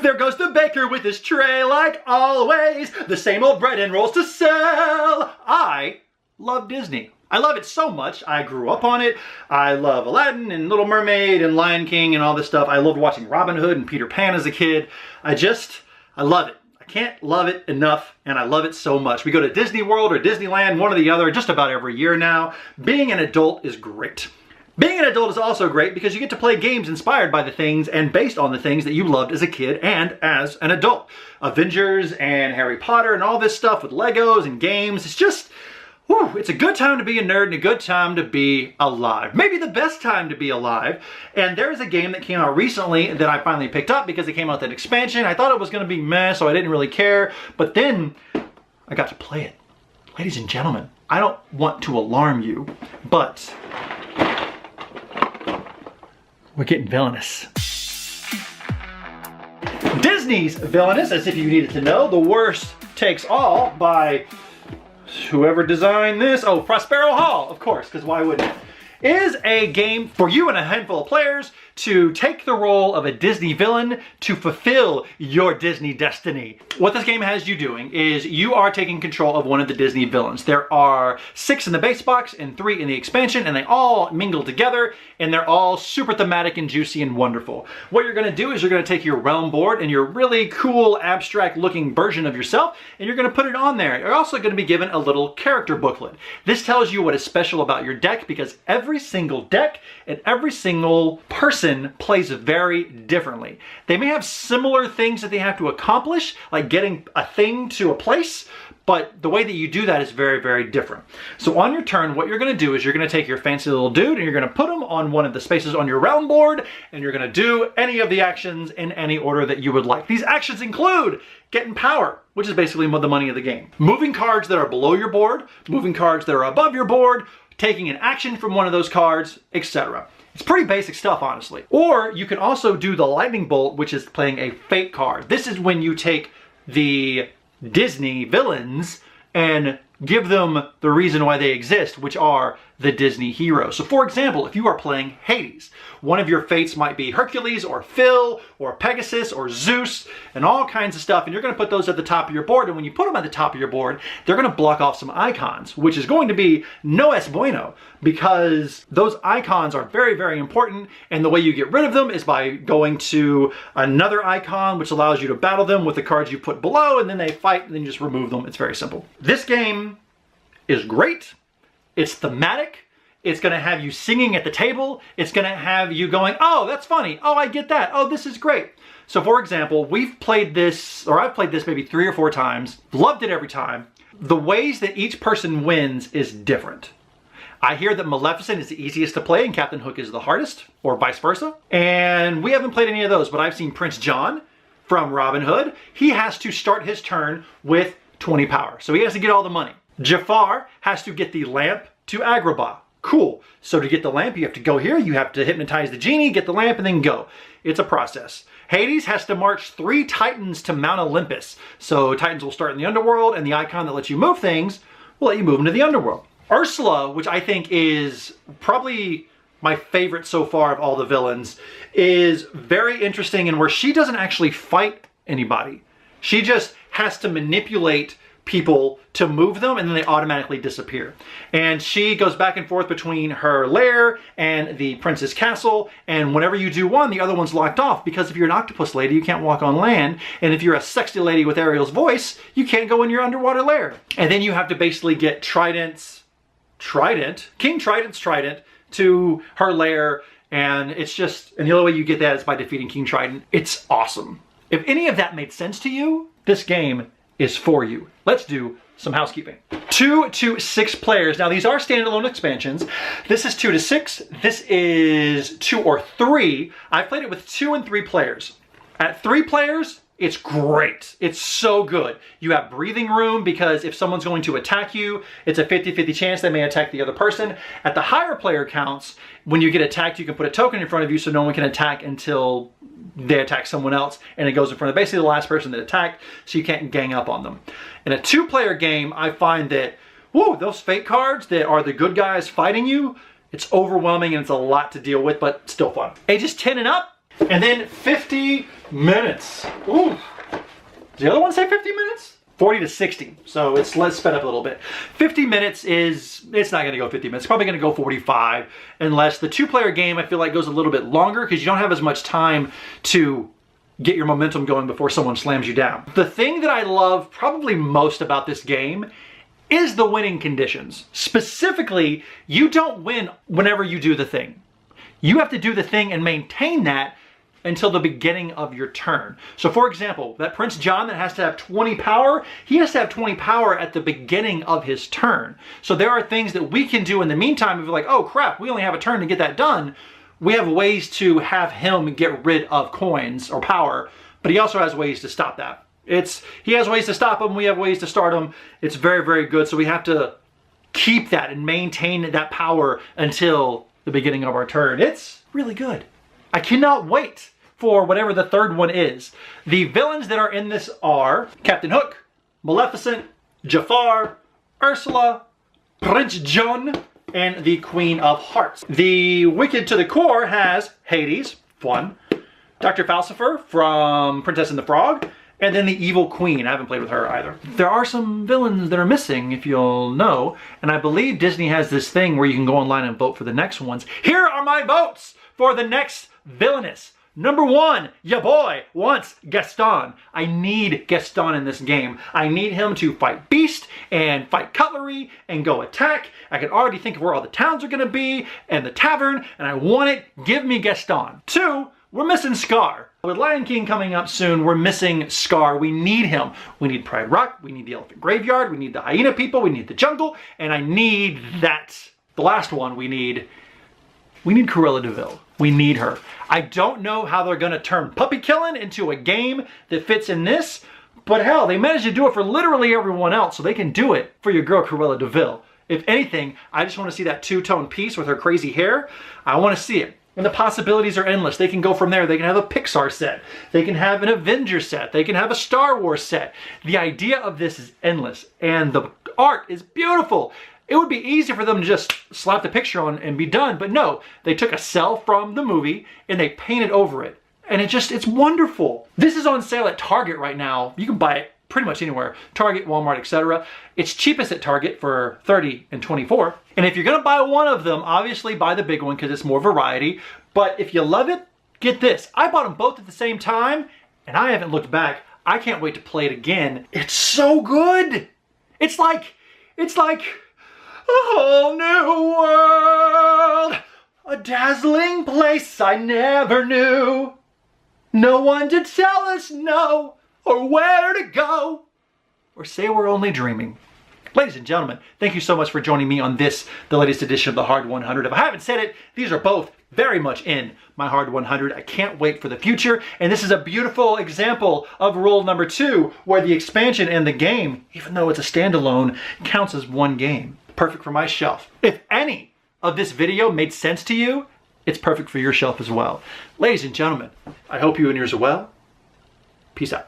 There goes the baker with his tray like always. The same old bread and rolls to sell. I love Disney. I love it so much. I grew up on it. I love Aladdin and Little Mermaid and Lion King and all this stuff. I loved watching Robin Hood and Peter Pan as a kid. I love it. I can't love it enough, and I love it so much. We go to Disney World or Disneyland, one or the other, just about every year now. Being an adult is great. Being an adult is also great because you get to play games inspired by the things and based on the things that you loved as a kid and as an adult. Avengers and Harry Potter and all this stuff with Legos and games. It's just, whew, it's a good time to be a nerd and a good time to be alive. Maybe the best time to be alive. And there's a game that came out recently that I finally picked up because it came out with an expansion. I thought it was going to be meh, so I didn't really care. But then I got to play it. Ladies and gentlemen, I don't want to alarm you, but we're getting villainous. Disney's Villainous, as if you needed to know. The Worst Takes All by whoever designed this. Oh, Prospero Hall, of course, because why wouldn't it? Is a game for you and a handful of players to take the role of a Disney villain to fulfill your Disney destiny. What this game has you doing is you are taking control of one of the Disney villains. There are 6 in the base box and 3 in the expansion, and they all mingle together, and they're all super thematic and juicy and wonderful. What you're going to do is you're going to take your realm board and your really cool abstract looking version of yourself, and you're going to put it on there. You're also going to be given a little character booklet. This tells you what is special about your deck because every single deck and every single person plays very differently. They may have similar things that they have to accomplish, like getting a thing to a place, but the way that you do that is very, very different. So on your turn, what you're going to do is you're going to take your fancy little dude and you're going to put him on one of the spaces on your realm board, and you're going to do any of the actions in any order that you would like. These actions include getting power, which is basically the money of the game. Moving cards that are below your board, moving cards that are above your board, taking an action from one of those cards, etc. It's pretty basic stuff, honestly. Or you can also do the lightning bolt, which is playing a fate card. This is when you take the Disney villains and give them the reason why they exist, which are the Disney heroes. So for example, if you are playing Hades, one of your fates might be Hercules or Phil or Pegasus or Zeus and all kinds of stuff, and you're going to put those at the top of your board, and when you put them at the top of your board, they're going to block off some icons, which is going to be no es bueno, because those icons are very, very important, and the way you get rid of them is by going to another icon, which allows you to battle them with the cards you put below, and then they fight, and then you just remove them. It's very simple. This game is great. It's thematic. It's going to have you singing at the table. It's going to have you going, oh, that's funny. Oh, I get that. Oh, this is great. So for example, we've played this, or I've played this maybe 3 or 4 times. Loved it every time. The ways that each person wins is different. I hear that Maleficent is the easiest to play and Captain Hook is the hardest, or vice versa. And we haven't played any of those, but I've seen Prince John from Robin Hood. He has to start his turn with 20 power. So he has to get all the money. Jafar has to get the lamp to Agrabah. Cool. So to get the lamp, you have to go here, you have to hypnotize the genie, get the lamp, and then go. It's a process. Hades has to march 3 titans to Mount Olympus. So titans will start in the underworld, and the icon that lets you move things will let you move into the underworld. Ursula, which I think is probably my favorite so far of all the villains, is very interesting in where she doesn't actually fight anybody. She just has to manipulate people to move them, and then they automatically disappear. And she goes back and forth between her lair and the prince's castle, and whenever you do one, the other one's locked off, because if you're an octopus lady, you can't walk on land, and if you're a sexy lady with Ariel's voice, you can't go in your underwater lair. And then you have to basically get King Trident's trident to her lair, and it's just, and the only way you get that is by defeating King Trident. It's awesome. If any of that made sense to you, this game is for you. Let's do some housekeeping. 2 to 6 players. Now these are standalone expansions. This is 2 to 6. This is 2 or 3. I've played it with 2 and 3 players. At 3 players, it's great. It's so good. You have breathing room because if someone's going to attack you, it's a 50-50 chance they may attack the other person. At the higher player counts, when you get attacked, you can put a token in front of you so no one can attack until they attack someone else, and it goes in front of basically the last person that attacked, so you can't gang up on them. In a 2-player game, I find that, whoa, those fate cards that are the good guys fighting you, it's overwhelming and it's a lot to deal with, but still fun. Ages 10 and up, and then 50 minutes. Ooh. Does the other one say 50 minutes? 40 to 60. So let's sped up a little bit. 50 minutes it's not going to go 50 minutes. It's probably going to go 45 unless the 2-player game I feel like goes a little bit longer because you don't have as much time to get your momentum going before someone slams you down. The thing that I love probably most about this game is the winning conditions. Specifically, you don't win whenever you do the thing. You have to do the thing and maintain that until the beginning of your turn. So for example, that Prince John that has to have 20 power, he has to have 20 power at the beginning of his turn. So there are things that we can do in the meantime if you're like, oh crap, we only have a turn to get that done. We have ways to have him get rid of coins or power, but he also has ways to stop that. He has ways to stop him, we have ways to start him. It's very, very good. So we have to keep that and maintain that power until the beginning of our turn. It's really good. I cannot wait for whatever the third one is. The villains that are in this are Captain Hook, Maleficent, Jafar, Ursula, Prince John, and the Queen of Hearts. The Wicked to the Core has Hades, fun, Dr. Falcifer from Princess and the Frog, and then the Evil Queen. I haven't played with her either. There are some villains that are missing, if you'll know, and I believe Disney has this thing where you can go online and vote for the next ones. Here are my votes for the next Villainous. Number 1, ya boy wants Gaston. I need Gaston in this game. I need him to fight Beast and fight Cutlery and go attack. I can already think of where all the towns are gonna be and the tavern, and I want it. Give me Gaston. 2, we're missing Scar. With Lion King coming up soon, we're missing Scar. We need him. We need Pride Rock, we need the Elephant Graveyard, we need the Hyena People, we need the jungle, and I need that. The last one we need Cruella de Vil. We need her. I don't know how they're gonna turn puppy killing into a game that fits in this, but hell, they managed to do it for literally everyone else, so they can do it for your girl Cruella de Vil. If anything, I just wanna see that 2-tone piece with her crazy hair. I wanna see it. And the possibilities are endless. They can go from there. They can have a Pixar set. They can have an Avengers set. They can have a Star Wars set. The idea of this is endless, and the art is beautiful. It would be easy for them to just slap the picture on and be done, but no, they took a cell from the movie and they painted over it. And it's wonderful. This is on sale at Target right now. You can buy it pretty much anywhere. Target, Walmart, etc. It's cheapest at Target for $30 and $24. And if you're gonna buy one of them, obviously buy the big one because it's more variety. But if you love it, get this. I bought them both at the same time and I haven't looked back. I can't wait to play it again. It's so good. It's like a whole new world, a dazzling place I never knew. No one to tell us no, or where to go, or say we're only dreaming. Ladies and gentlemen, thank you so much for joining me on this, the latest edition of the Hard 100. If I haven't said it, these are both very much in my Hard 100. I can't wait for the future, and this is a beautiful example of rule number 2, where the expansion and the game, even though it's a standalone, counts as one game. Perfect for my shelf. If any of this video made sense to you, it's perfect for your shelf as well. Ladies and gentlemen, I hope you and yours are well. Peace out.